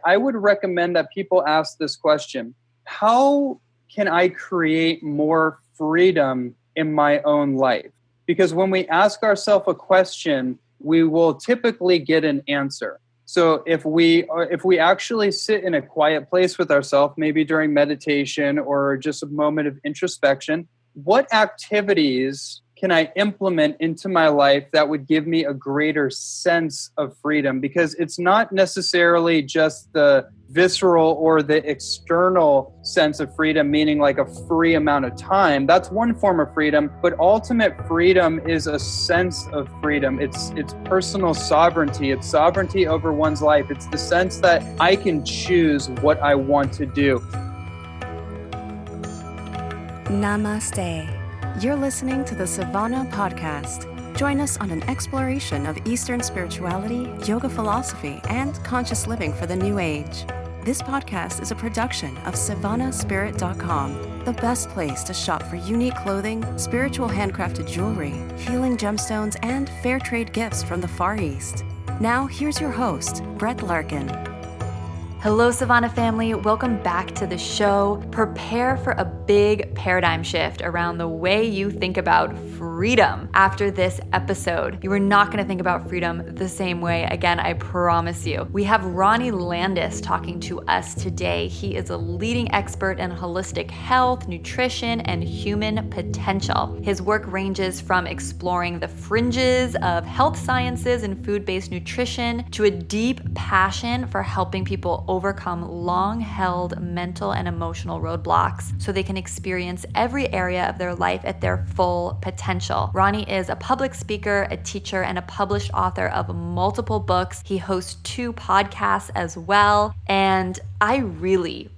I would recommend that people ask this question: how can I create more freedom in my own life? Because when we ask ourselves a question, we will typically get an answer. So if we actually sit in a quiet place with ourselves, maybe during meditation or just a moment of introspection, what activities can I implement into my life that would give me a greater sense of freedom? Because it's not necessarily just the visceral or the external sense of freedom, meaning like a free amount of time. That's one form of freedom, but ultimate freedom is a sense of freedom. It's personal sovereignty. It's sovereignty over one's life. It's the sense that I can choose what I want to do. Namaste. You're listening to the Savannah Podcast. Join us on an exploration of Eastern spirituality, yoga philosophy, and conscious living for the new age. This podcast is a production of SavannahSpirit.com, the best place to shop for unique clothing, spiritual handcrafted jewelry, healing gemstones, and fair trade gifts from the Far East. Now, here's your host, Brett Larkin. Hello, Savannah family. Welcome back to the show. Prepare for a big paradigm shift around the way you think about freedom after this episode. You are not going to think about freedom the same way again, I promise you. We have Ronnie Landis talking to us today. He is a leading expert in holistic health, nutrition, and human potential. His work ranges from exploring the fringes of health sciences and food-based nutrition to a deep passion for helping people overcome long-held mental and emotional roadblocks so they can experience every area of their life at their full potential. Ronnie is a public speaker, a teacher, and a published author of multiple books. He hosts 2 podcasts as well, and I really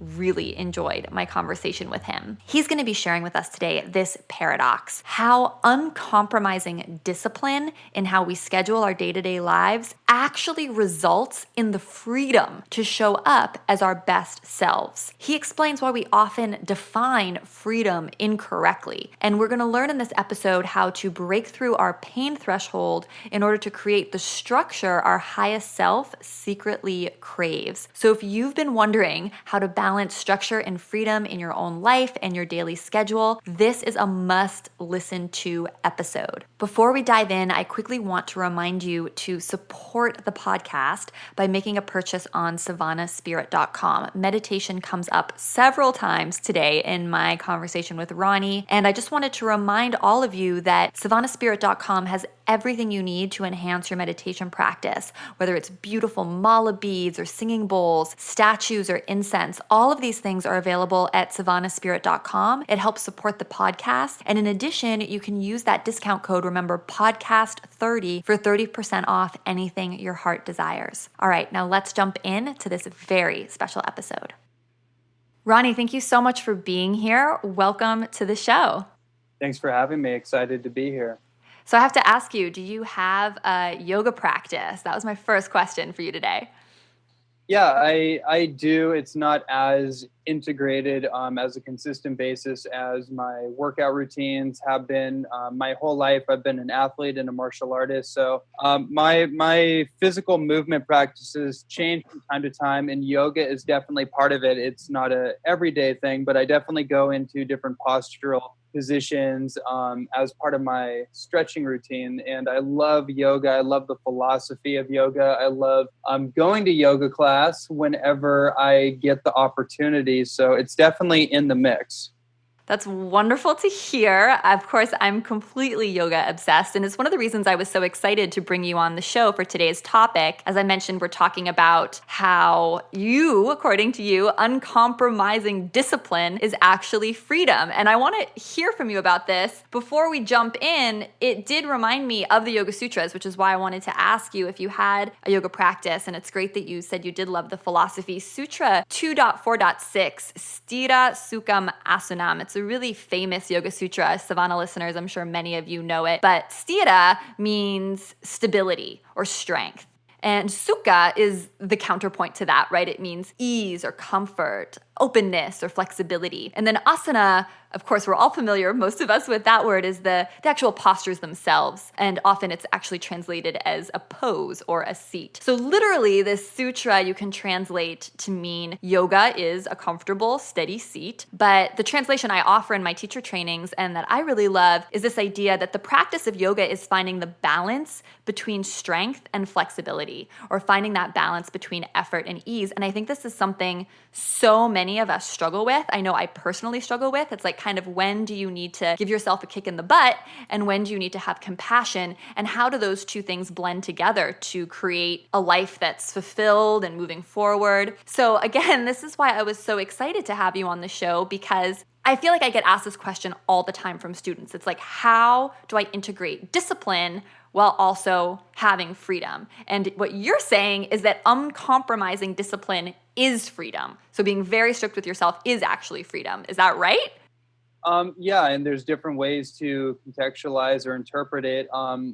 enjoyed my conversation with him. He's going to be sharing with us today this paradox: how uncompromising discipline in how we schedule our day-to-day lives actually results in the freedom to show up as our best selves. He explains why we often define freedom incorrectly, and we're going to learn in this episode how to break through our pain threshold in order to create the structure our highest self secretly craves. So if you've been wondering how to balance structure and freedom in your own life and your daily schedule, this is a must listen to episode. Before we dive in, I quickly want to remind you to support the podcast by making a purchase on SavannahSpirit.com. Meditation comes up several times today in my conversation with Ronnie, and I just wanted to remind all of you that SavannahSpirit.com has everything you need to enhance your meditation practice, whether it's beautiful mala beads or singing bowls, statues, or incense. All of these things are available at SavannahSpirit.com. It helps support the podcast. And in addition, you can use that discount code, remember, podcast30 for 30% off anything your heart desires. All right, now let's jump in to this very special episode. Ronnie, thank you so much for being here. Welcome to the show. Thanks for having me. Excited to be here. So I have to ask you, do you have a yoga practice? That was my first question for you today. Yeah, I do. It's not as integrated as a consistent basis as my workout routines have been. My whole life, I've been an athlete and a martial artist. So my physical movement practices change from time to time, and yoga is definitely part of it. It's not a everyday thing, but I definitely go into different postural positions as part of my stretching routine. And I love yoga. I love the philosophy of yoga. I love going to yoga class whenever I get the opportunity. So it's definitely in the mix. That's wonderful to hear. Of course, I'm completely yoga obsessed, and it's one of the reasons I was so excited to bring you on the show for today's topic. As I mentioned, we're talking about how according to you, uncompromising discipline is actually freedom. And I want to hear from you about this. Before we jump in, it did remind me of the Yoga Sutras, which is why I wanted to ask you if you had a yoga practice, and it's great that you said you did love the philosophy. Sutra 2.4.6, Sthira Sukham Asunam. It's a really famous Yoga Sutra. Savannah listeners, I'm sure many of you know it. But Sthira means stability or strength. And Sukha is the counterpoint to that, right? It means ease or comfort. openness or flexibility. And then asana, of course, we're all familiar, most of us, with that word, is the actual postures themselves. And often it's actually translated as a pose or a seat. So literally, this sutra you can translate to mean yoga is a comfortable, steady seat. But the translation I offer in my teacher trainings and that I really love is this idea that the practice of yoga is finding the balance between strength and flexibility, or finding that balance between effort and ease. And I think this is something so many of us struggle with. I know I personally struggle with. It's like, kind of, when do you need to give yourself a kick in the butt and when do you need to have compassion, and how do those two things blend together to create a life that's fulfilled and moving forward? So again, this is why I was so excited to have you on the show, because I feel like I get asked this question all the time from students. It's like, how do I integrate discipline while also having freedom? And what you're saying is that uncompromising discipline is freedom. So being very strict with yourself is actually freedom. Is that right? Yeah, and there's different ways to contextualize or interpret it,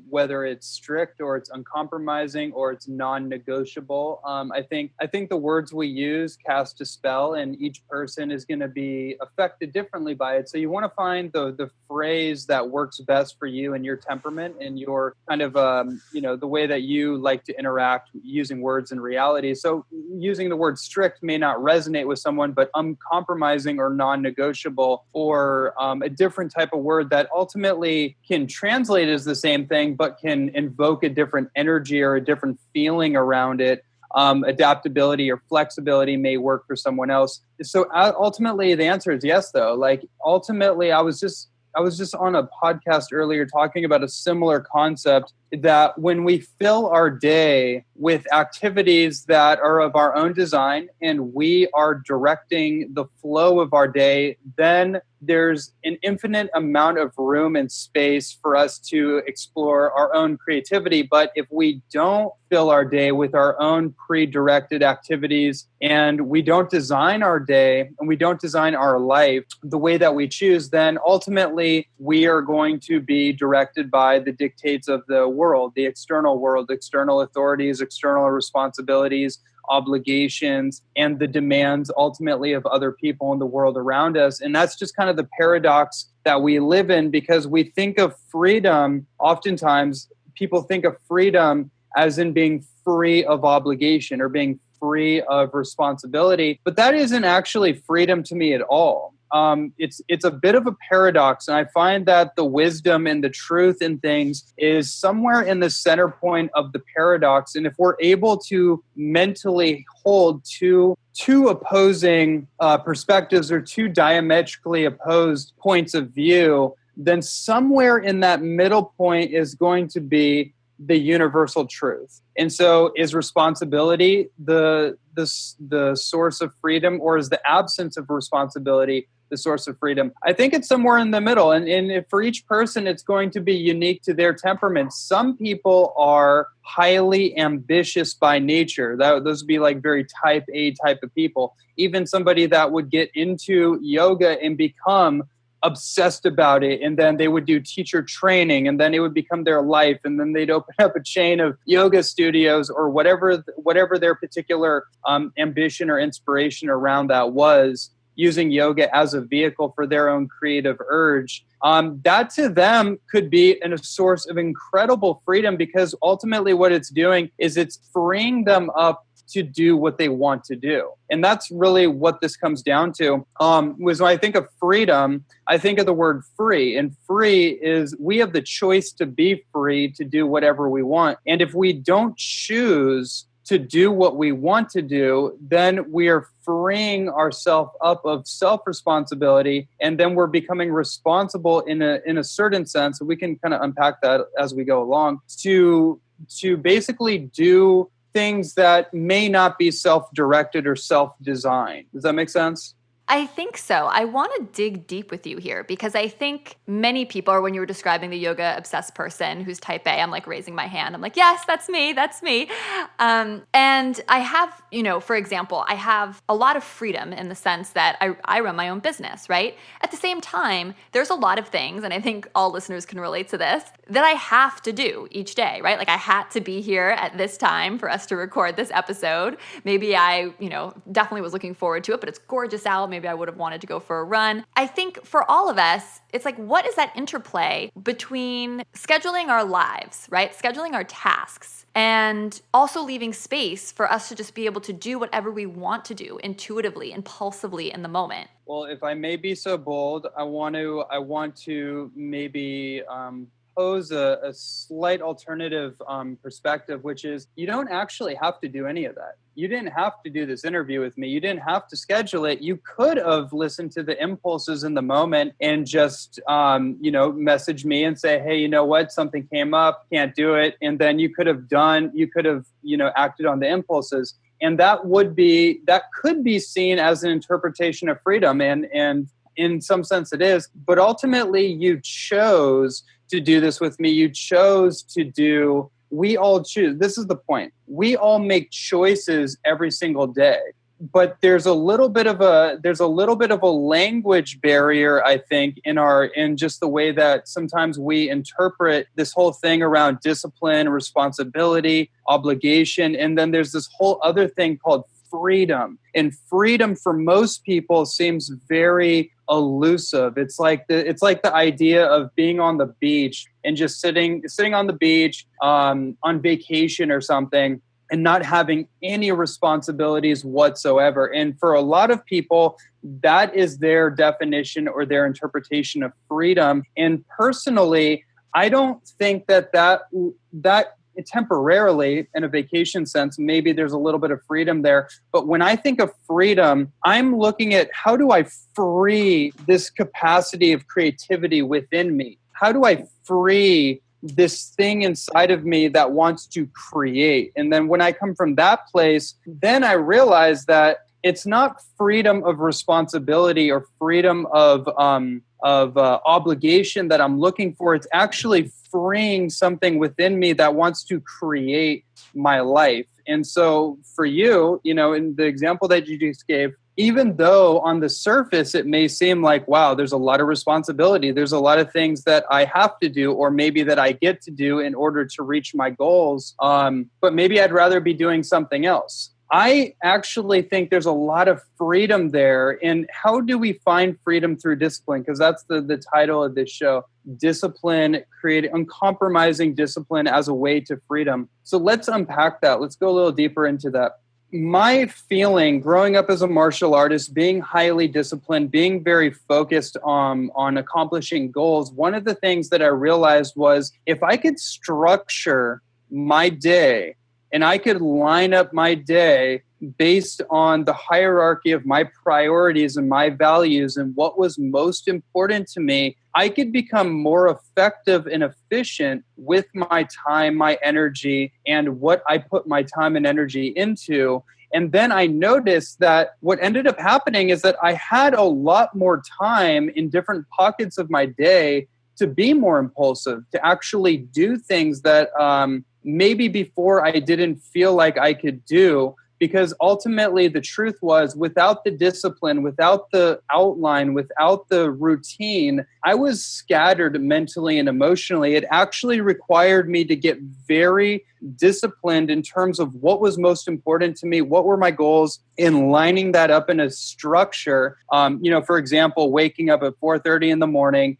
whether it's strict or it's uncompromising or it's non-negotiable. I think the words we use cast a spell, and each person is going to be affected differently by it. So you want to find the phrase that works best for you and your temperament and your kind of, the way that you like to interact using words in reality. So using the word strict may not resonate with someone, but uncompromising or non-negotiable, or a different type of word that ultimately can translate as the same thing, but can invoke a different energy or a different feeling around it. Adaptability or flexibility may work for someone else. So ultimately, the answer is yes, though. Like, ultimately, I was just on a podcast earlier talking about a similar concept, that when we fill our day with activities that are of our own design and we are directing the flow of our day, then there's an infinite amount of room and space for us to explore our own creativity. But if we don't fill our day with our own pre-directed activities, and we don't design our day and we don't design our life the way that we choose, then ultimately we are going to be directed by the dictates of the world, the external world, external authorities, external responsibilities, obligations, and the demands ultimately of other people in the world around us. And that's just kind of the paradox that we live in, because we think of freedom, oftentimes people think of freedom as in being free of obligation or being free of responsibility, but that isn't actually freedom to me at all. It's a bit of a paradox, and I find that the wisdom and the truth in things is somewhere in the center point of the paradox. And if we're able to mentally hold two opposing perspectives or two diametrically opposed points of view, then somewhere in that middle point is going to be the universal truth. And so, is responsibility the source of freedom, or is the absence of responsibility the source of freedom? I think it's somewhere in the middle. And for each person, it's going to be unique to their temperament. Some people are highly ambitious by nature. Those would be like very type A type of people. Even somebody that would get into yoga and become obsessed about it, and then they would do teacher training, and then it would become their life, and then they'd open up a chain of yoga studios or whatever their particular ambition or inspiration around that was, using yoga as a vehicle for their own creative urge. That to them could be a source of incredible freedom, because ultimately what it's doing is it's freeing them up to do what they want to do. And that's really what this comes down to. Was when I think of freedom, I think of the word free. And free is, we have the choice to be free to do whatever we want. And if we don't choose to do what we want to do, then we are freeing ourselves up of self-responsibility, and then we're becoming responsible in a certain sense. We can kind of unpack that as we go along, to basically do things that may not be self-directed or self-designed. Does that make sense? I think so. I want to dig deep with you here because I think many people, or when you were describing the yoga obsessed person who's type A, I'm like raising my hand. I'm like, yes, that's me. That's me. And I have, for example, I have a lot of freedom in the sense that I run my own business, right? At the same time, there's a lot of things, and I think all listeners can relate to this, that I have to do each day, right? Like I had to be here at this time for us to record this episode. Maybe I, definitely was looking forward to it, but it's gorgeous out. Maybe I would have wanted to go for a run. I think for all of us, it's like, what is that interplay between scheduling our lives, right? Scheduling our tasks and also leaving space for us to just be able to do whatever we want to do intuitively, impulsively in the moment. Well, if I may be so bold, I want to maybe pose a slight alternative perspective, which is you don't actually have to do any of that. You didn't have to do this interview with me. You didn't have to schedule it. You could have listened to the impulses in the moment and just, message me and say, hey, you know what? Something came up, can't do it. And then you could have, acted on the impulses. And that could be seen as an interpretation of freedom. And in some sense it is, but ultimately you chose to do this with me. You chose to do, we all choose. This is the point. We all make choices every single day, but there's a little bit of a language barrier, I think, in just the way that sometimes we interpret this whole thing around discipline, responsibility, obligation. And then there's this whole other thing called freedom. And freedom for most people seems very elusive. It's like the idea of being on the beach and just sitting on the beach on vacation or something and not having any responsibilities whatsoever. And for a lot of people, that is their definition or their interpretation of freedom. And personally, I don't think that temporarily, in a vacation sense, maybe there's a little bit of freedom there. But when I think of freedom, I'm looking at how do I free this capacity of creativity within me? How do I free this thing inside of me that wants to create? And then when I come from that place, then I realize that it's not freedom of responsibility or freedom of obligation that I'm looking for. It's actually freeing something within me that wants to create my life. And so for you, in the example that you just gave, even though on the surface it may seem like, wow, there's a lot of responsibility, there's a lot of things that I have to do or maybe that I get to do in order to reach my goals, but maybe I'd rather be doing something else. I actually think there's a lot of freedom there. And how do we find freedom through discipline? Because that's the title of this show. Discipline, creating uncompromising discipline as a way to freedom. So let's unpack that. Let's go a little deeper into that. My feeling growing up as a martial artist, being highly disciplined, being very focused on accomplishing goals, one of the things that I realized was if I could structure my day and I could line up my day based on the hierarchy of my priorities and my values and what was most important to me, I could become more effective and efficient with my time, my energy, and what I put my time and energy into. And then I noticed that what ended up happening is that I had a lot more time in different pockets of my day to be more impulsive, to actually do things that maybe before I didn't feel like I could do, because ultimately the truth was without the discipline, without the outline, without the routine, I was scattered mentally and emotionally. It actually required me to get very disciplined in terms of what was most important to me, what were my goals, and lining that up in a structure. For example, waking up at 4:30 in the morning,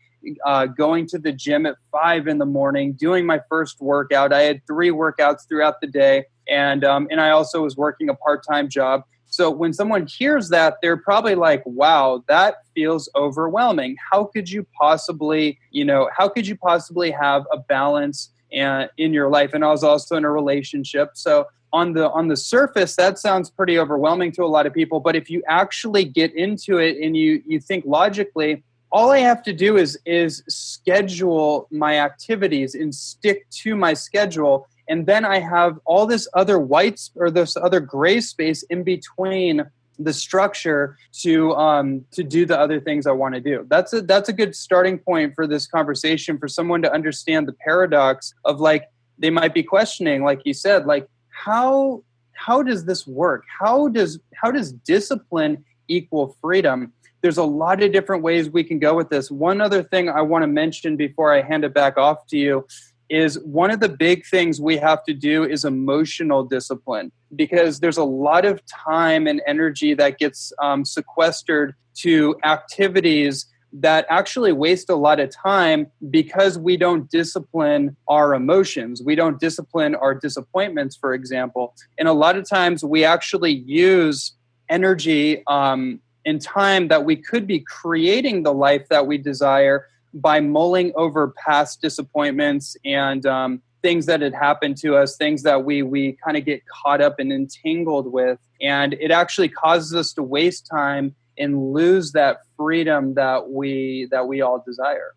going to the gym at 5 in the morning, doing my first workout. I had 3 workouts throughout the day. And I also was working a part-time job. So when someone hears that, they're probably like, wow, that feels overwhelming. How could you possibly have a balance in your life? And I was also in a relationship. So on the surface, that sounds pretty overwhelming to a lot of people. But if you actually get into it and you think logically, all I have to do is schedule my activities and stick to my schedule. And then I have all this other this other gray space in between the structure to do the other things I want to do. That's a good starting point for this conversation, for someone to understand the paradox of, like, they might be questioning, like you said, like, how does this work? How does discipline equal freedom? There's a lot of different ways we can go with this. One other thing I want to mention before I hand it back off to you is one of the big things we have to do is emotional discipline, because there's a lot of time and energy that gets sequestered to activities that actually waste a lot of time because we don't discipline our emotions. We don't discipline our disappointments, for example. And a lot of times we actually use energy and time that we could be creating the life that we desire by mulling over past disappointments and things that had happened to us, things that we kind of get caught up and entangled with. And it actually causes us to waste time and lose that freedom that we all desire.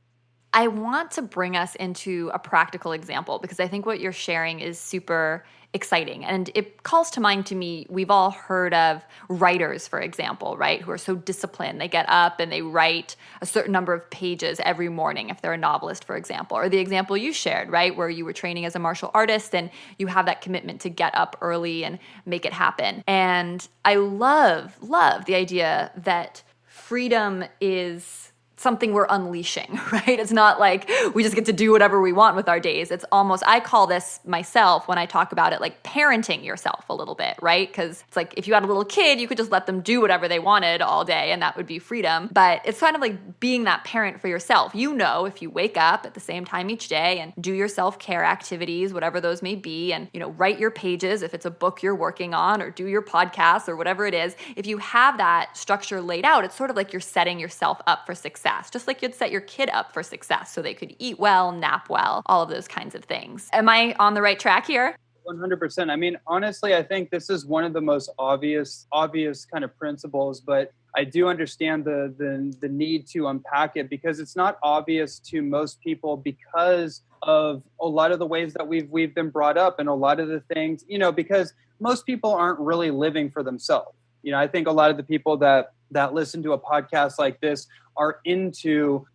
I want to bring us into a practical example, because I think what you're sharing is super exciting. And it calls to mind to me, we've all heard of writers, for example, right, who are so disciplined. They get up and they write a certain number of pages every morning, if they're a novelist, for example, or the example you shared, right, where you were training as a martial artist and you have that commitment to get up early and make it happen. And I love the idea that freedom is something we're unleashing, right? It's not like we just get to do whatever we want with our days. It's almost, I call this myself when I talk about it, like parenting yourself a little bit, right? Because it's like if you had a little kid, you could just let them do whatever they wanted all day and that would be freedom. But it's kind of like being that parent for yourself. You know, if you wake up at the same time each day and do your self-care activities, whatever those may be, and, you know, write your pages if it's a book you're working on, or do your podcast or whatever it is, if you have that structure laid out, it's sort of like you're setting yourself up for success. Just like you'd set your kid up for success so they could eat well, nap well, all of those kinds of things. Am I on the right track here? 100%. I mean, honestly, I think this is one of the most obvious kind of principles, but I do understand the need to unpack it, because it's not obvious to most people because of a lot of the ways that we've been brought up, and a lot of the things, you know, because most people aren't really living for themselves. You know, I think a lot of the people that listen to a podcast like this are into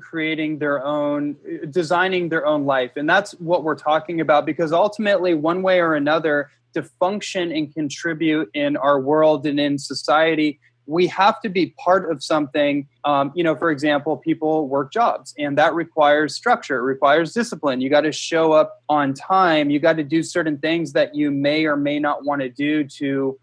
creating their own, designing their own life. And that's what we're talking about, because ultimately, one way or another, to function and contribute in our world and in society, we have to be part of something. You know, for example, people work jobs, and that requires structure, it requires discipline. You got to show up on time. You got to do certain things that you may or may not want to do to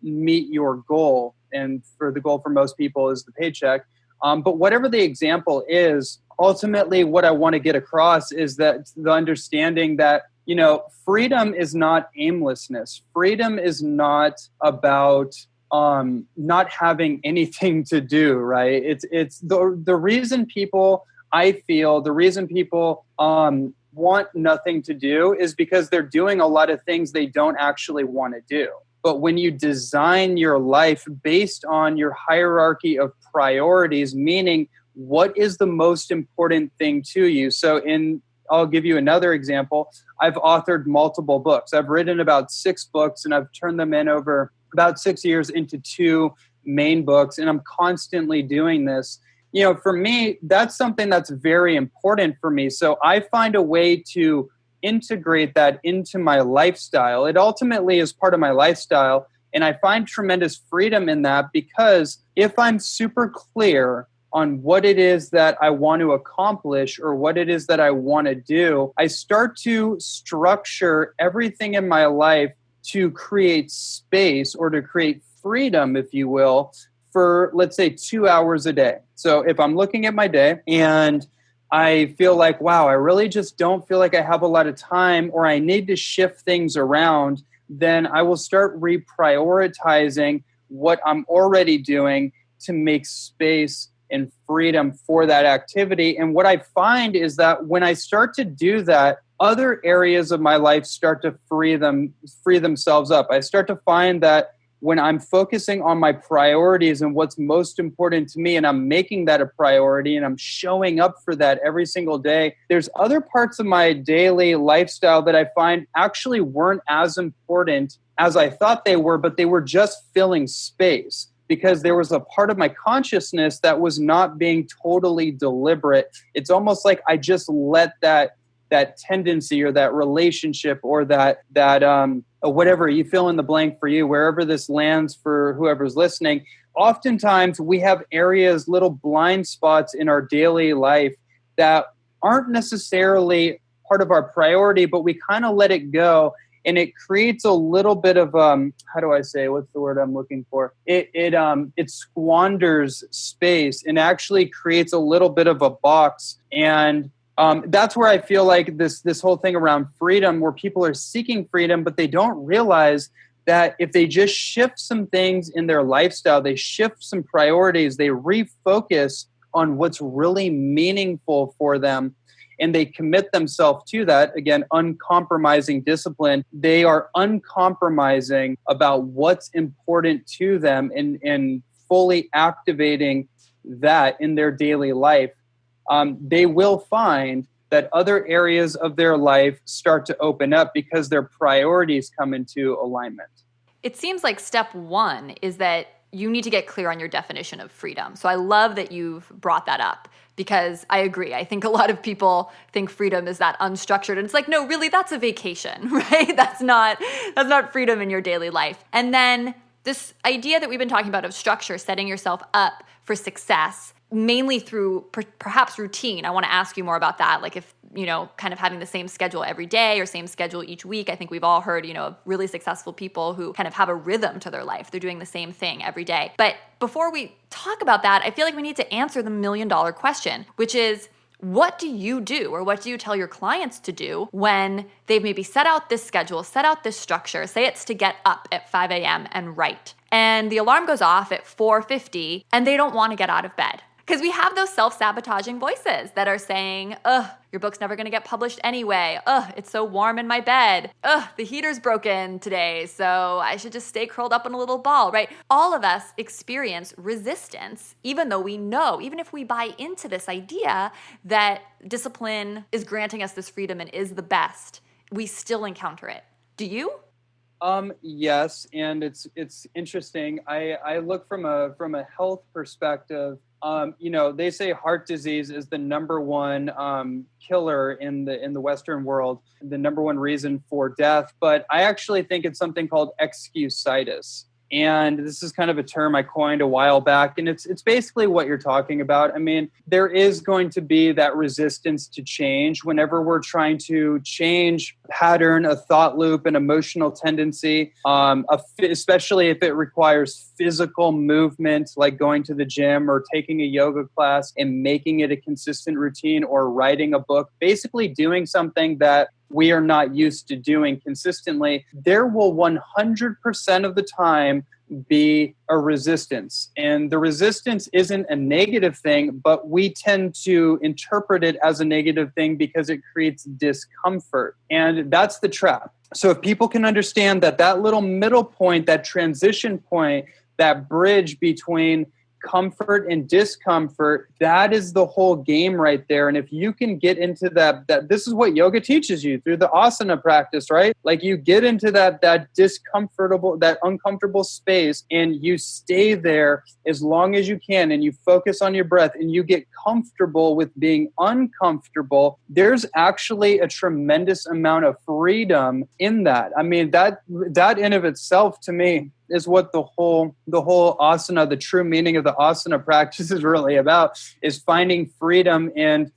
meet your goal. And the goal for most people is the paycheck. But whatever the example is, ultimately what I want to get across is that the understanding that, you know, freedom is not aimlessness. Freedom is not about not having anything to do, right? It's the reason people, I feel, the reason people want nothing to do is because they're doing a lot of things they don't actually want to do. But when you design your life based on your hierarchy of priorities, meaning what is the most important thing to you? So I'll give you another example. I've authored multiple books. I've written about 6 books, and I've turned them in over about 6 years into 2 main books. And I'm constantly doing this. You know, for me, that's something that's very important for me. So I find a way to integrate that into my lifestyle. It ultimately is part of my lifestyle. And I find tremendous freedom in that, because if I'm super clear on what it is that I want to accomplish or what it is that I want to do, I start to structure everything in my life to create space, or to create freedom, if you will, for, let's say, 2 hours a day. So if I'm looking at my day and I feel like, wow, I really just don't feel like I have a lot of time, or I need to shift things around, then I will start reprioritizing what I'm already doing to make space and freedom for that activity. And what I find is that when I start to do that, other areas of my life start to free themselves up. I start to find that when I'm focusing on my priorities and what's most important to me, and I'm making that a priority and I'm showing up for that every single day, there's other parts of my daily lifestyle that I find actually weren't as important as I thought they were, but they were just filling space because there was a part of my consciousness that was not being totally deliberate. It's almost like I just let that tendency or that relationship or that whatever you fill in the blank for you, wherever this lands for whoever's listening. Oftentimes we have areas, little blind spots in our daily life that aren't necessarily part of our priority, but we kind of let it go. And it creates a little bit of, how do I say, what's the word I'm looking for? It squanders space and actually creates a little bit of a box. And that's where I feel like this whole thing around freedom, where people are seeking freedom, but they don't realize that if they just shift some things in their lifestyle, they shift some priorities, they refocus on what's really meaningful for them, and they commit themselves to that, again, uncompromising discipline, they are uncompromising about what's important to them and fully activating that in their daily life, they will find that other areas of their life start to open up because their priorities come into alignment. It seems like step one is that you need to get clear on your definition of freedom. So I love that you've brought that up because I agree. I think a lot of people think freedom is that unstructured, and it's like, no, really, that's a vacation, right? That's not freedom in your daily life. And then this idea that we've been talking about of structure, setting yourself up for success, mainly through perhaps routine. I want to ask you more about that. Like if, kind of having the same schedule every day or same schedule each week. I think we've all heard, of really successful people who kind of have a rhythm to their life. They're doing the same thing every day. But before we talk about that, I feel like we need to answer the $1 million question, which is, what do you do or what do you tell your clients to do when they've maybe set out this schedule, set out this structure, say it's to get up at 5 a.m. and write, and the alarm goes off at 4:50 and they don't want to get out of bed? Because we have those self-sabotaging voices that are saying, your book's never going to get published anyway. It's so warm in my bed. The heater's broken today, so I should just stay curled up in a little ball, right? All of us experience resistance, even though we know, even if we buy into this idea that discipline is granting us this freedom and is the best, we still encounter it. Do you? Yes, and it's interesting. I look from a health perspective. They say heart disease is the number one killer in the Western world, the number one reason for death. But I actually think it's something called excusitis. And this is kind of a term I coined a while back. And it's basically what you're talking about. I mean, there is going to be that resistance to change whenever we're trying to change pattern, a thought loop, an emotional tendency, especially if it requires physical movement, like going to the gym or taking a yoga class and making it a consistent routine, or writing a book, basically doing something that we are not used to doing consistently. There will 100% of the time be a resistance. And the resistance isn't a negative thing, but we tend to interpret it as a negative thing because it creates discomfort. And that's the trap. So if people can understand that little middle point, that transition point, that bridge between comfort and discomfort, that is the whole game right there. And if you can get into that this is what yoga teaches you through the asana practice, right? Like you get into that uncomfortable space and you stay there as long as you can, and you focus on your breath and you get comfortable with being uncomfortable. There's actually a tremendous amount of freedom in that. I mean, that in of itself to me is what the whole asana, the true meaning of the asana practice is really about, is finding freedom in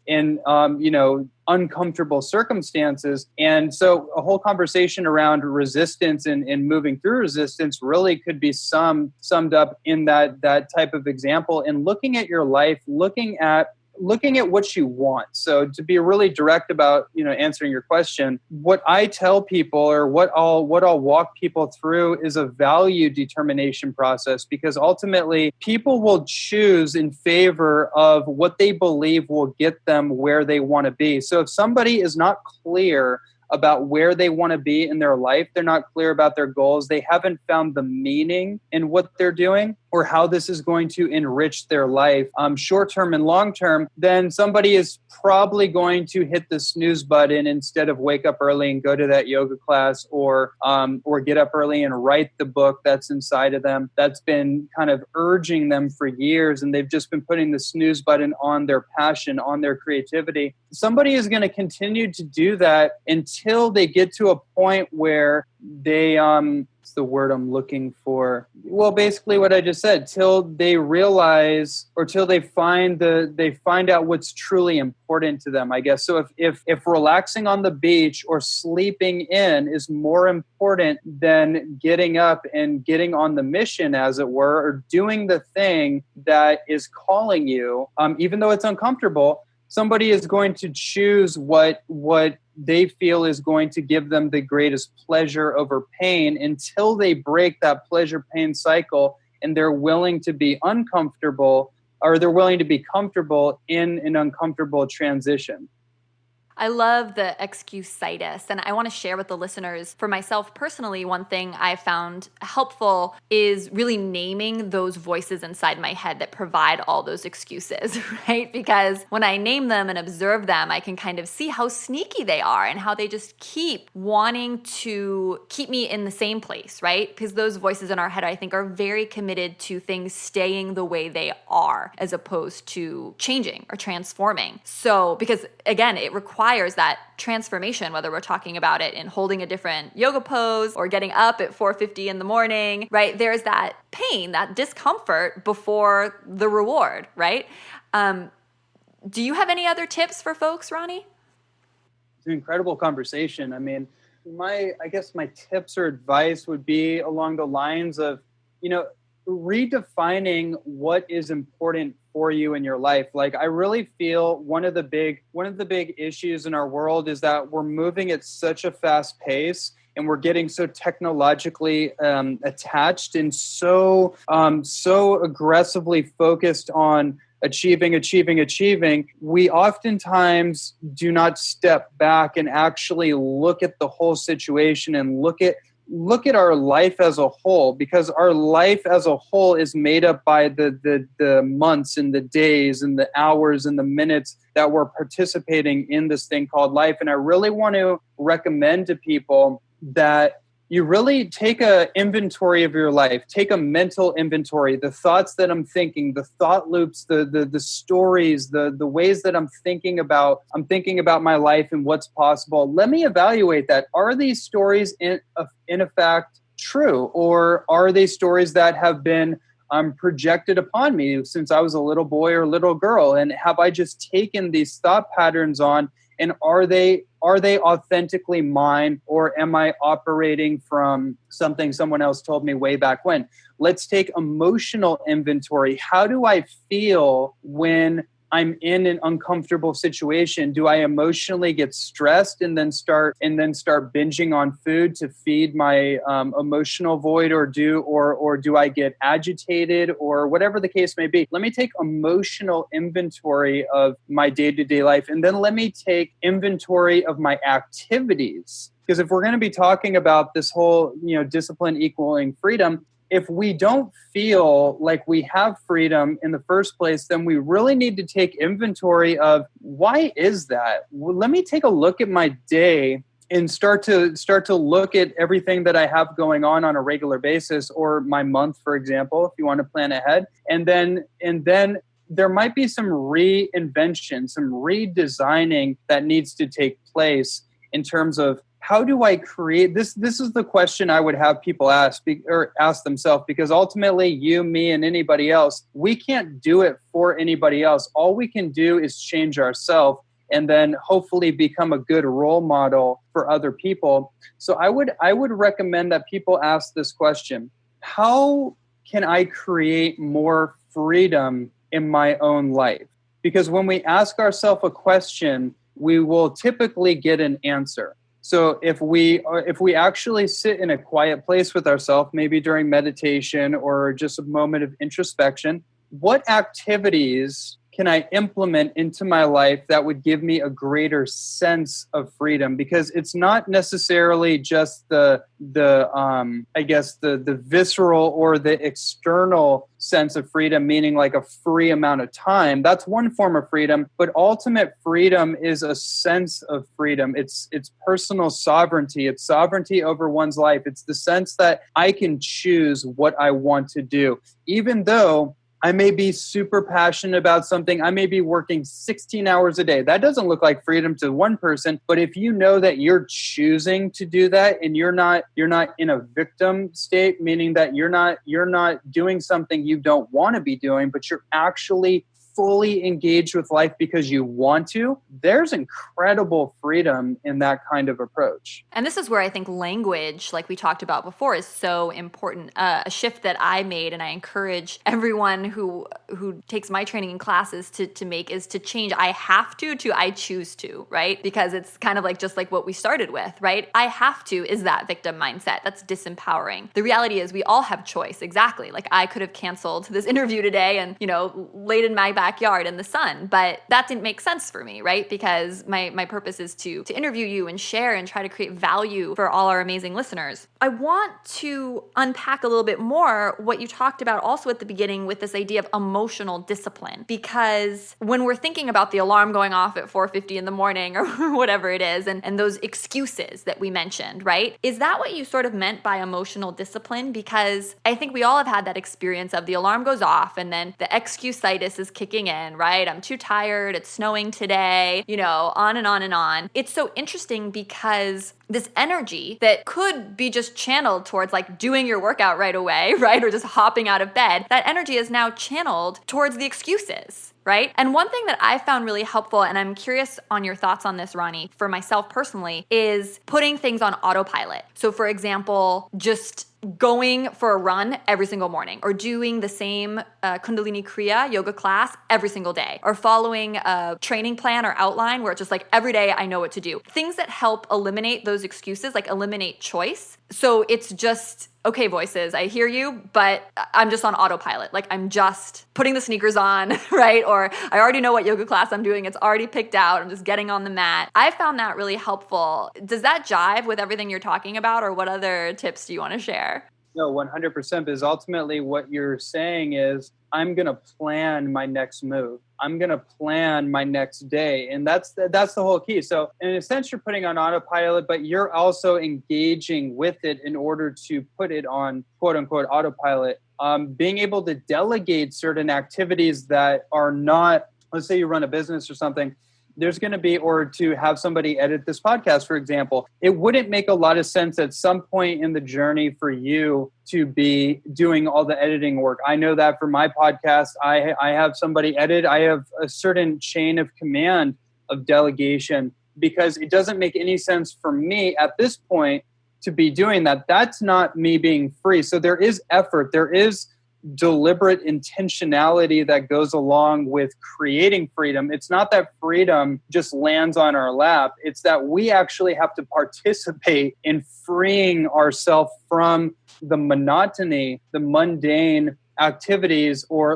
uncomfortable circumstances. And so a whole conversation around resistance and moving through resistance really could be summed up in that type of example, and looking at your life, looking at what you want. So to be really direct about, answering your question, what I tell people, or what I'll walk people through, is a value determination process, because ultimately people will choose in favor of what they believe will get them where they want to be. So if somebody is not clear about where they want to be in their life, they're not clear about their goals, they haven't found the meaning in what they're doing, or how this is going to enrich their life, short term and long term, then somebody is probably going to hit the snooze button instead of wake up early and go to that yoga class, or get up early and write the book that's inside of them that's been kind of urging them for years, and they've just been putting the snooze button on their passion, on their creativity. Somebody is going to continue to do that until they get to a point where they it's the word I'm looking for. Well, basically what I just said, till they realize, or till they find out what's truly important to them, I guess. So if relaxing on the beach or sleeping in is more important than getting up and getting on the mission, as it were, or doing the thing that is calling you, even though it's uncomfortable, somebody is going to choose what they feel is going to give them the greatest pleasure over pain until they break that pleasure-pain cycle and they're willing to be uncomfortable, or they're willing to be comfortable in an uncomfortable transition. I love the excusitis, and I want to share with the listeners, for myself personally, one thing I found helpful is really naming those voices inside my head that provide all those excuses, right? Because when I name them and observe them, I can kind of see how sneaky they are and how they just keep wanting to keep me in the same place, right? Because those voices in our head, I think, are very committed to things staying the way they are as opposed to changing or transforming. So, because again, it requires that transformation, whether we're talking about it in holding a different yoga pose or getting up at 4:50 in the morning, right? There's that pain, that discomfort before the reward, right? Do you have any other tips for folks, Ronnie? It's an incredible conversation. I mean, I guess my tips or advice would be along the lines of, redefining what is important for you in your life. Like, I really feel one of the big issues in our world is that we're moving at such a fast pace, and we're getting so technologically attached and so aggressively focused on achieving. We oftentimes do not step back and actually look at the whole situation and look at our life as a whole, because our life as a whole is made up by the months and the days and the hours and the minutes that we're participating in this thing called life. And I really want to recommend to people that you really take an inventory of your life, take a mental inventory, the thoughts that I'm thinking, the thought loops, the stories, the ways that I'm thinking about my life and what's possible. Let me evaluate that. Are these stories in effect true, or are they stories that have been projected upon me since I was a little boy or little girl? And have I just taken these thought patterns on, and are they authentically mine, or am I operating from something someone else told me way back when? Let's take emotional inventory. How do I feel when I'm in an uncomfortable situation? Do I emotionally get stressed and then start binging on food to feed my emotional void, or do I get agitated, or whatever the case may be? Let me take emotional inventory of my day-to-day life, and then let me take inventory of my activities. Because if we're going to be talking about this whole, discipline equaling freedom, if we don't feel like we have freedom in the first place, then we really need to take inventory of, why is that? Well, let me take a look at my day and start to look at everything that I have going on a regular basis, or my month, for example, if you want to plan ahead. And then there might be some reinvention, some redesigning that needs to take place in terms of, how do I create this? This is the question I would have people ask themselves, because ultimately you, me, and anybody else, we can't do it for anybody else. All we can do is change ourselves, and then hopefully become a good role model for other people. So I would recommend that people ask this question: how can I create more freedom in my own life? Because when we ask ourselves a question, we will typically get an answer. So if we actually sit in a quiet place with ourselves, maybe during meditation or just a moment of introspection, what activities can I implement into my life that would give me a greater sense of freedom? Because it's not necessarily just the visceral or the external sense of freedom, meaning like a free amount of time. That's one form of freedom, but ultimate freedom is a sense of freedom. It's personal sovereignty. It's sovereignty over one's life. It's the sense that I can choose what I want to do, even though I may be super passionate about something. I may be working 16 hours a day. That doesn't look like freedom to one person, but if you know that you're choosing to do that and you're not in a victim state, meaning that you're not doing something you don't want to be doing, but you're actually fully engaged with life because you want to, there's incredible freedom in that kind of approach. And this is where I think language, like we talked about before, is so important. A shift that I made, and I encourage everyone who takes my training in classes to make, is to change I have to I choose to, right? Because it's kind of like just like what we started with, right? I have to is that victim mindset. That's disempowering. The reality is we all have choice. Exactly. Like I could have canceled this interview today and, laid in my backyard in the sun, but that didn't make sense for me, right? Because my purpose is to interview you and share and try to create value for all our amazing listeners. I want to unpack a little bit more what you talked about also at the beginning with this idea of emotional discipline, because when we're thinking about the alarm going off at 4:50 in the morning or whatever it is, and those excuses that we mentioned, right? Is that what you sort of meant by emotional discipline? Because I think we all have had that experience of the alarm goes off and then the excusitis is kicking in, right? I'm too tired. It's snowing today, on and on and on. It's so interesting because this energy that could be just channeled towards like doing your workout right away, right? Or just hopping out of bed, that energy is now channeled towards the excuses, right? And one thing that I found really helpful, and I'm curious on your thoughts on this, Ronnie, for myself personally, is putting things on autopilot. So for example, just going for a run every single morning, or doing the same Kundalini Kriya yoga class every single day, or following a training plan or outline where it's just like every day I know what to do. Things that help eliminate those excuses, like eliminate choice. So it's just, okay, voices, I hear you, but I'm just on autopilot. Like I'm just putting the sneakers on, right? Or I already know what yoga class I'm doing. It's already picked out. I'm just getting on the mat. I found that really helpful. Does that jive with everything you're talking about, or what other tips do you want to share? No, 100%, because ultimately what you're saying is, I'm going to plan my next move. I'm going to plan my next day. And that's the whole key. So in a sense, you're putting on autopilot, but you're also engaging with it in order to put it on quote unquote autopilot. Being able to delegate certain activities that are not, let's say you run a business or something, there's going to be, or to have somebody edit this podcast, for example, it wouldn't make a lot of sense at some point in the journey for you to be doing all the editing work. I know that for my podcast, I have somebody edit. I have a certain chain of command of delegation, because it doesn't make any sense for me at this point to be doing that. That's not me being free. So there is effort. There is deliberate intentionality that goes along with creating freedom. It's not that freedom just lands on our lap. It's that we actually have to participate in freeing ourselves from the monotony, the mundane activities, or,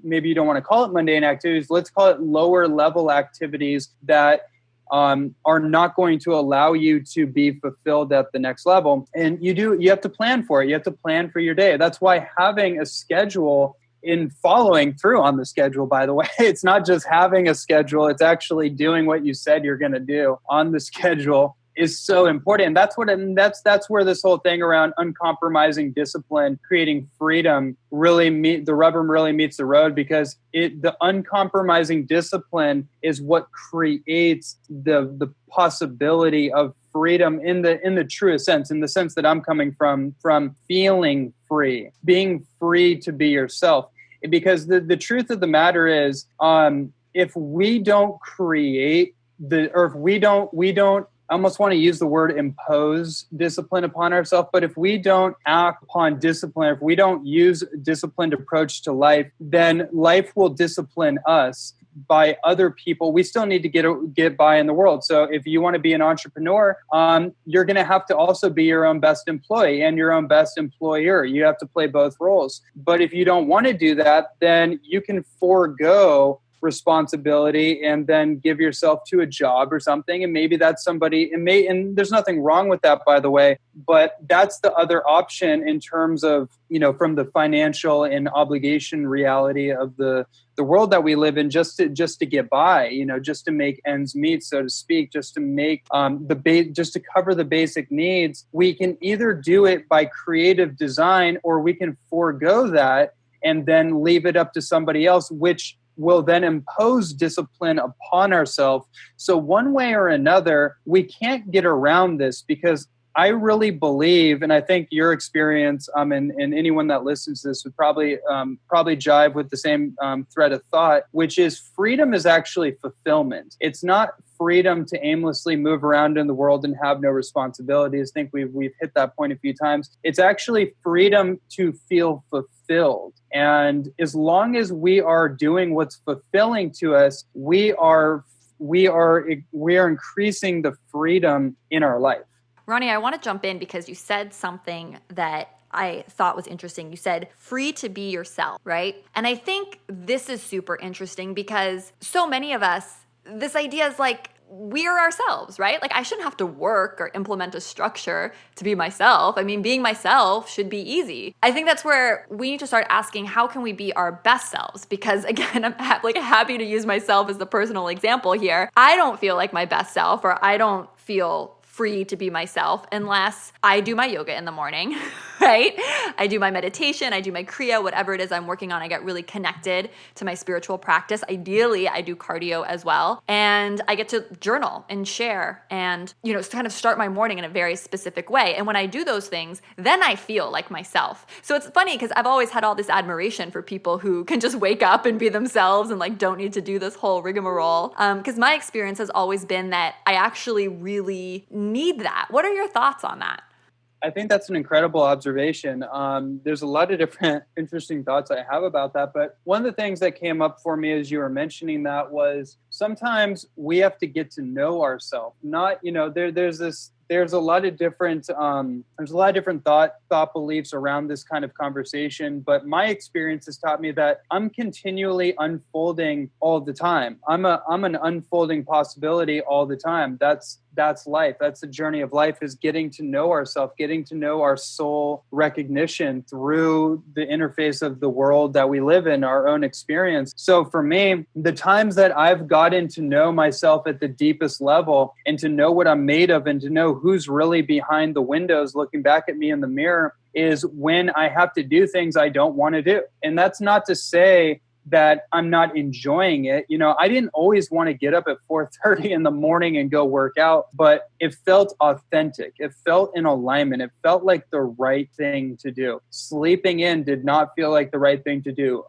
maybe you don't want to call it mundane activities. Let's call it lower level activities that are not going to allow you to be fulfilled at the next level. And you have to plan for it. You have to plan for your day. That's why having a schedule, in following through on the schedule, by the way, it's not just having a schedule, it's actually doing what you said you're going to do on the schedule, is so important. And that's where this whole thing around uncompromising discipline, creating freedom, the rubber really meets the road, because the uncompromising discipline is what creates the possibility of freedom in the truest sense, in the sense that I'm coming from feeling free, being free to be yourself. Because the truth of the matter is, if we don't create if we don't I almost want to use the word impose discipline upon ourselves, but if we don't act upon discipline, if we don't use a disciplined approach to life, then life will discipline us by other people. We still need to get by in the world. So if you want to be an entrepreneur, you're going to have to also be your own best employee and your own best employer. You have to play both roles. But if you don't want to do that, then you can forego responsibility and then give yourself to a job or something. And maybe that's somebody, and there's nothing wrong with that, by the way, but that's the other option in terms of, from the financial and obligation reality of the world that we live in, just to get by, just to make ends meet, so to speak, just to make just to cover the basic needs. We can either do it by creative design, or we can forego that and then leave it up to somebody else, which will then impose discipline upon ourselves. So one way or another, we can't get around this, because I really believe, and I think your experience and anyone that listens to this would probably jive with the same thread of thought, which is freedom is actually fulfillment. It's not freedom to aimlessly move around in the world and have no responsibilities. I think we've hit that point a few times. It's actually freedom to feel fulfilled. And as long as we are doing what's fulfilling to us, we are increasing the freedom in our life. Ronnie, I want to jump in because you said something that I thought was interesting. You said free to be yourself, right? And I think this is super interesting because so many of us, this idea is like, we're ourselves, right? Like I shouldn't have to work or implement a structure to be myself. I mean, being myself should be easy. I think that's where we need to start asking, how can we be our best selves? Because again, I'm happy to use myself as the personal example here. I don't feel like my best self, or I don't feel free to be myself unless I do my yoga in the morning, right? I do my meditation, I do my Kriya, whatever it is I'm working on. I get really connected to my spiritual practice. Ideally, I do cardio as well. And I get to journal and share and, kind of start my morning in a very specific way. And when I do those things, then I feel like myself. So it's funny because I've always had all this admiration for people who can just wake up and be themselves and don't need to do this whole rigmarole. Because my experience has always been that I actually really need that. What are your thoughts on that? I think that's an incredible observation. There's a lot of different interesting thoughts I have about that. But one of the things that came up for me as you were mentioning that was sometimes we have to get to know ourselves. Not, there's a lot of different thought beliefs around this kind of conversation, but my experience has taught me that I'm continually unfolding all the time. I'm an unfolding possibility all the time. That's life. That's the journey of life, is getting to know ourselves, getting to know our soul recognition through the interface of the world that we live in, our own experience. So for me, the times that I've gotten to know myself at the deepest level and to know what I'm made of and to know who's really behind the windows looking back at me in the mirror is when I have to do things I don't want to do. And that's not to say that I'm not enjoying it. I didn't always want to get up at 4:30 in the morning and go work out, but it felt authentic. It felt in alignment. It felt like the right thing to do. Sleeping in did not feel like the right thing to do.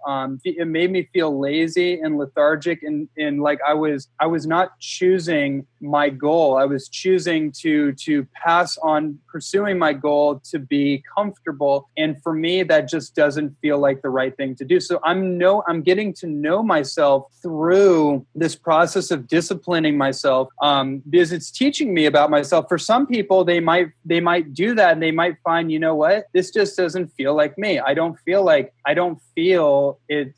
It made me feel lazy and lethargic, and like I was not choosing my goal. I was choosing to pass on pursuing my goal to be comfortable. And for me, that just doesn't feel like the right thing to do. So I'm getting to know myself through this process of disciplining myself, because it's teaching me about myself. For some people, they might do that and they might find, this just doesn't feel like me. I don't feel it.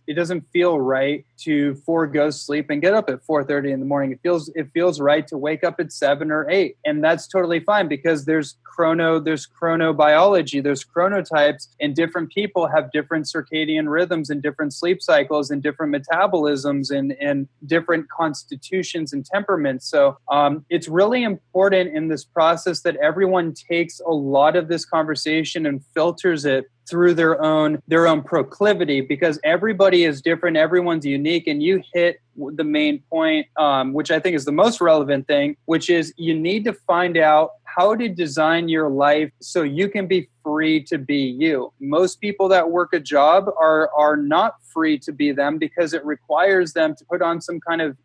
It doesn't feel right to forego sleep and get up at 4:30 in the morning. It feels right to wake up at 7 or 8, and that's totally fine because there's chronobiology, there's chronotypes, and different people have different circadian rhythms and different sleep cycles and different metabolisms and different constitutions and temperaments. So it's really important in this process that everyone takes a lot of this conversation and filters it through their own proclivity, because everybody is different, everyone's unique, and you hit the main point, which I think is the most relevant thing, which is you need to find out how to design your life so you can be free to be you. Most people that work a job are not free to be them because it requires them to put on some kind of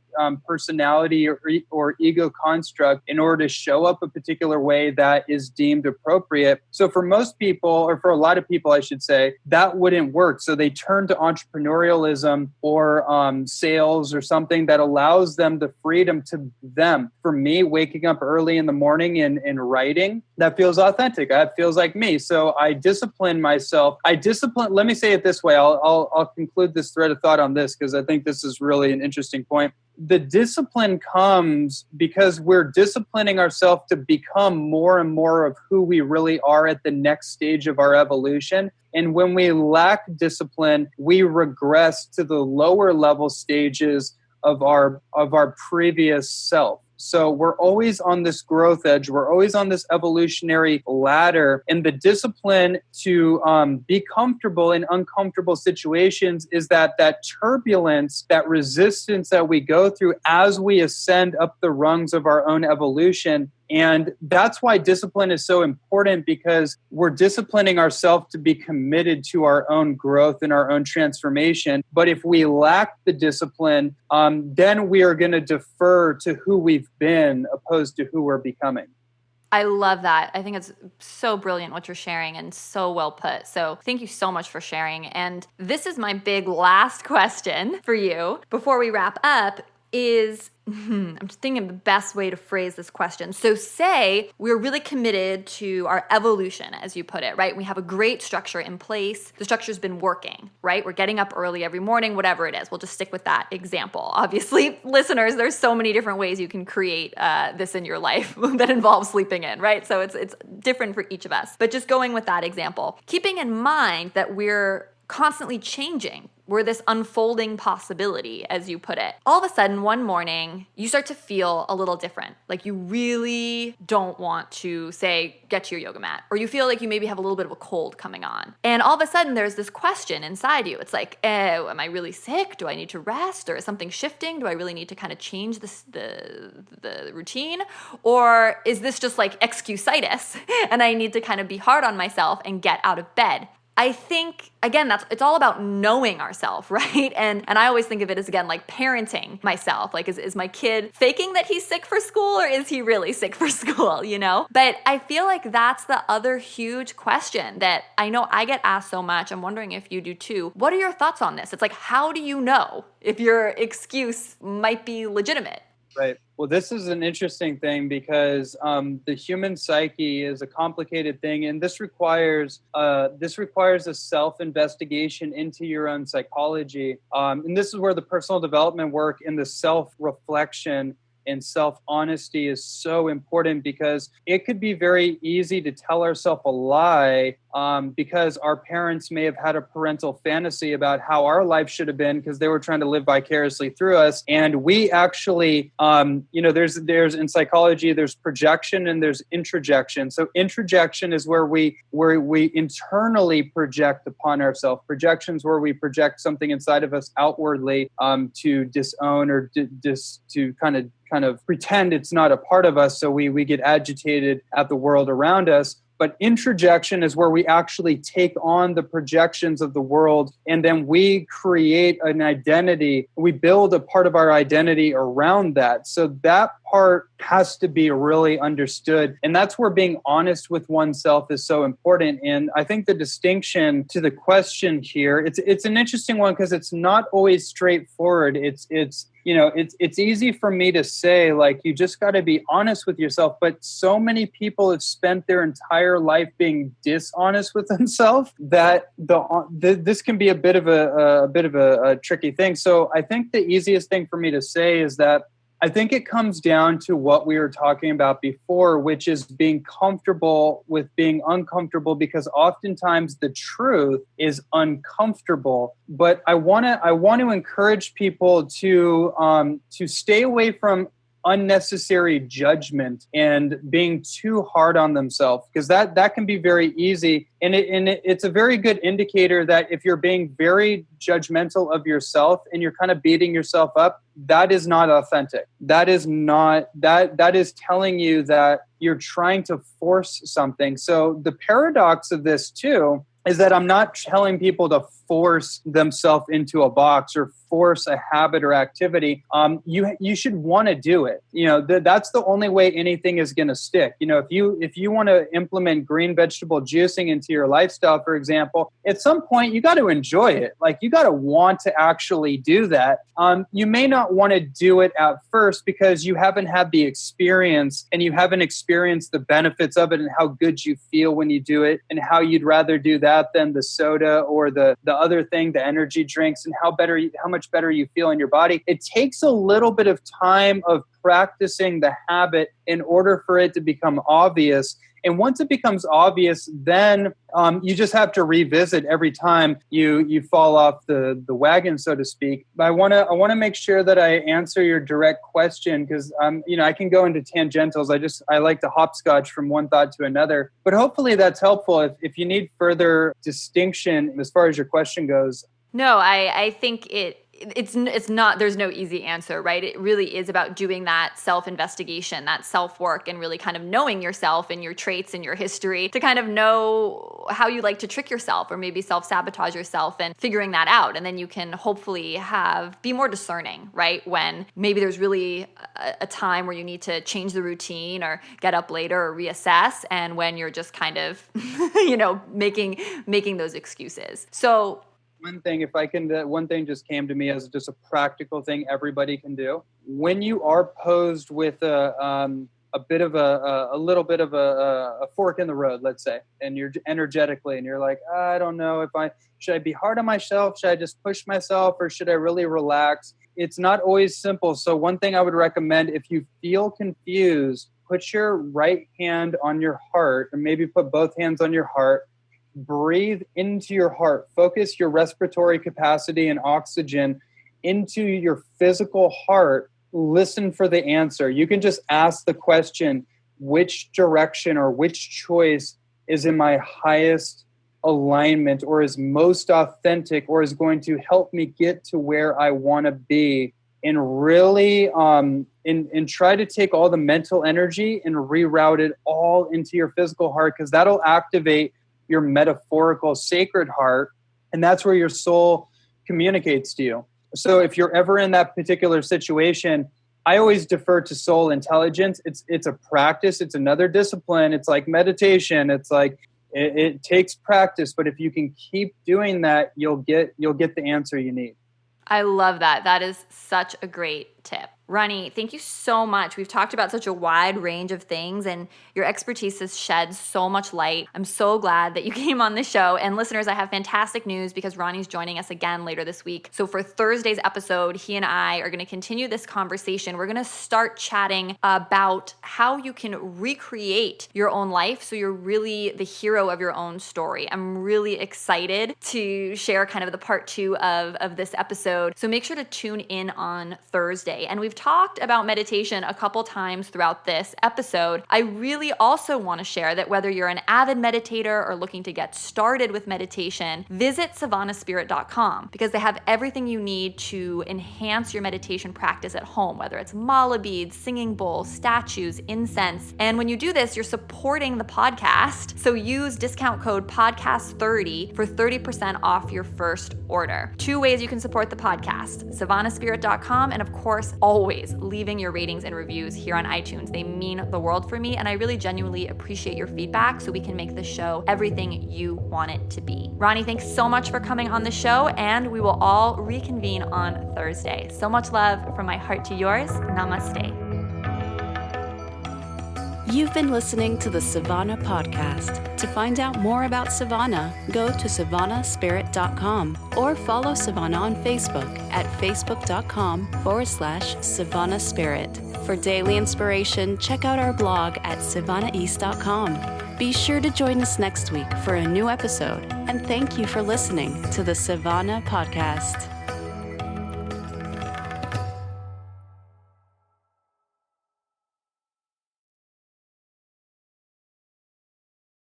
personality or ego construct in order to show up a particular way that is deemed appropriate. So for most people, or for a lot of people, I should say, that wouldn't work. So they turn to entrepreneurialism or sales or something that allows them the freedom to them. For me, waking up early in the morning and writing, that feels authentic. That feels like me. So I discipline myself. Let me say it this way. I'll conclude this thread of thought on this because I think this is really an interesting point. The discipline comes because we're disciplining ourselves to become more and more of who we really are at the next stage of our evolution. And when we lack discipline, we regress to the lower level stages of our previous self. So we're always on this growth edge. We're always on this evolutionary ladder. And the discipline to be comfortable in uncomfortable situations is that turbulence, that resistance that we go through as we ascend up the rungs of our own evolution. And that's why discipline is so important, because we're disciplining ourselves to be committed to our own growth and our own transformation. But if we lack the discipline, then we are going to defer to who we've been opposed to who we're becoming. I love that. I think it's so brilliant what you're sharing and so well put. So thank you so much for sharing. And this is my big last question for you before we wrap up is, I'm just thinking of the best way to phrase this question. So say we're really committed to our evolution, as you put it, right? We have a great structure in place. The structure's been working, right? We're getting up early every morning, whatever it is. We'll just stick with that example. Obviously, listeners, there's so many different ways you can create this in your life that involves sleeping in, right? So it's different for each of us. But just going with that example, keeping in mind that we're constantly changing. We're this unfolding possibility, as you put it. All of a sudden, one morning, you start to feel a little different. Like you really don't want to, say, get to your yoga mat. Or you feel like you maybe have a little bit of a cold coming on. And all of a sudden, there's this question inside you. It's like, am I really sick? Do I need to rest? Or is something shifting? Do I really need to kind of change the routine? Or is this just like excuse-itis and I need to kind of be hard on myself and get out of bed? I think, again, it's all about knowing ourselves, right? And I always think of it as, again, like parenting myself. Like, is my kid faking that he's sick for school, or is he really sick for school, you know? But I feel like that's the other huge question that I know I get asked so much. I'm wondering if you do too. What are your thoughts on this? It's like, how do you know if your excuse might be legitimate? Right. Well, this is an interesting thing because the human psyche is a complicated thing, and this requires a self-investigation into your own psychology. And this is where the personal development work and the self-reflection and self-honesty is so important, because it could be very easy to tell ourselves a lie because our parents may have had a parental fantasy about how our life should have been because they were trying to live vicariously through us. And we actually, there's in psychology, there's projection and there's introjection. So introjection is where we internally project upon ourselves. Projections where we project something inside of us outwardly to disown or to kind of pretend it's not a part of us, so we get agitated at the world around us. But introjection is where we actually take on the projections of the world, and then we create an identity. We build a part of our identity around that. So that part has to be really understood. And that's where being honest with oneself is so important. And I think the distinction to the question here, it's an interesting one because it's not always straightforward. It's easy for me to say, like, you just got to be honest with yourself. But so many people have spent their entire life being dishonest with themselves that this can be a bit of a tricky thing. So I think the easiest thing for me to say is that I think it comes down to what we were talking about before, which is being comfortable with being uncomfortable, because oftentimes the truth is uncomfortable. But I want to encourage people to stay away from unnecessary judgment and being too hard on themselves, because that can be very easy. And it's a very good indicator that if you're being very judgmental of yourself and you're kind of beating yourself up, that is not authentic. That is telling you that you're trying to force something. So the paradox of this too is that I'm not telling people to force themselves into a box or force a habit or activity. You should want to do it. That's the only way anything is going to stick. If you want to implement green vegetable juicing into your lifestyle, for example, at some point you got to enjoy it. Like, you got to want to actually do that. You may not want to do it at first because you haven't had the experience and you haven't experienced the benefits of it and how good you feel when you do it and how you'd rather do that than the soda or the other thing, the energy drinks, and how much better you feel in your body. It takes a little bit of time of practicing the habit in order for it to become obvious. And once it becomes obvious, then you just have to revisit every time you fall off the wagon, so to speak. But I want to make sure that I answer your direct question, because I can go into tangentials. I like to hopscotch from one thought to another. But hopefully that's helpful. If you need further distinction as far as your question goes. No, I think it's not, there's no easy answer, right? It really is about doing that self-investigation, that self-work, and really kind of knowing yourself and your traits and your history to kind of know how you like to trick yourself or maybe self-sabotage yourself, and figuring that out. And then you can hopefully be more discerning, right? When maybe there's really a time where you need to change the routine or get up later or reassess, and when you're just kind of, making those excuses. So one thing just came to me as just a practical thing everybody can do. When you are posed with a little bit of a fork in the road, let's say, and you're energetically, and you're like, I don't know should I be hard on myself? Should I just push myself, or should I really relax? It's not always simple. So one thing I would recommend, if you feel confused, put your right hand on your heart, or maybe put both hands on your heart. Breathe into your heart. Focus your respiratory capacity and oxygen into your physical heart. Listen for the answer. You can just ask the question, which direction or which choice is in my highest alignment, or is most authentic, or is going to help me get to where I want to be? And really and try to take all the mental energy and reroute it all into your physical heart, because that'll activate your metaphorical sacred heart, and that's where your soul communicates to you. So if you're ever in that particular situation, I always defer to soul intelligence. It's a practice. It's another discipline. It's like meditation. It's like it takes practice, but if you can keep doing that, you'll get the answer you need. I love that. That is such a great tip. Ronnie, thank you so much. We've talked about such a wide range of things, and your expertise has shed so much light. I'm so glad that you came on the show. And listeners, I have fantastic news, because Ronnie's joining us again later this week. So for Thursday's episode, he and I are going to continue this conversation. We're going to start chatting about how you can recreate your own life so you're really the hero of your own story. I'm really excited to share kind of the part 2 of this episode. So make sure to tune in on Thursday. And we've talked about meditation a couple times throughout this episode. I really also want to share that whether you're an avid meditator or looking to get started with meditation, visit savannahspirit.com, because they have everything you need to enhance your meditation practice at home, whether it's mala beads, singing bowls, statues, incense. And when you do this, you're supporting the podcast. So use discount code podcast30 for 30% off your first order. 2 ways you can support the podcast: savannahspirit.com, and of course, always leaving your ratings and reviews here on iTunes. They mean the world for me, and I really genuinely appreciate your feedback so we can make this show everything you want it to be. Ronnie, thanks so much for coming on the show, and we will all reconvene on Thursday. So much love from my heart to yours. Namaste. You've been listening to the Savannah Podcast. To find out more about Savannah, go to savannahspirit.com or follow Savannah on Facebook at facebook.com/Savannah Spirit. For daily inspiration, check out our blog at savannaeast.com. Be sure to join us next week for a new episode, and thank you for listening to the Savannah Podcast.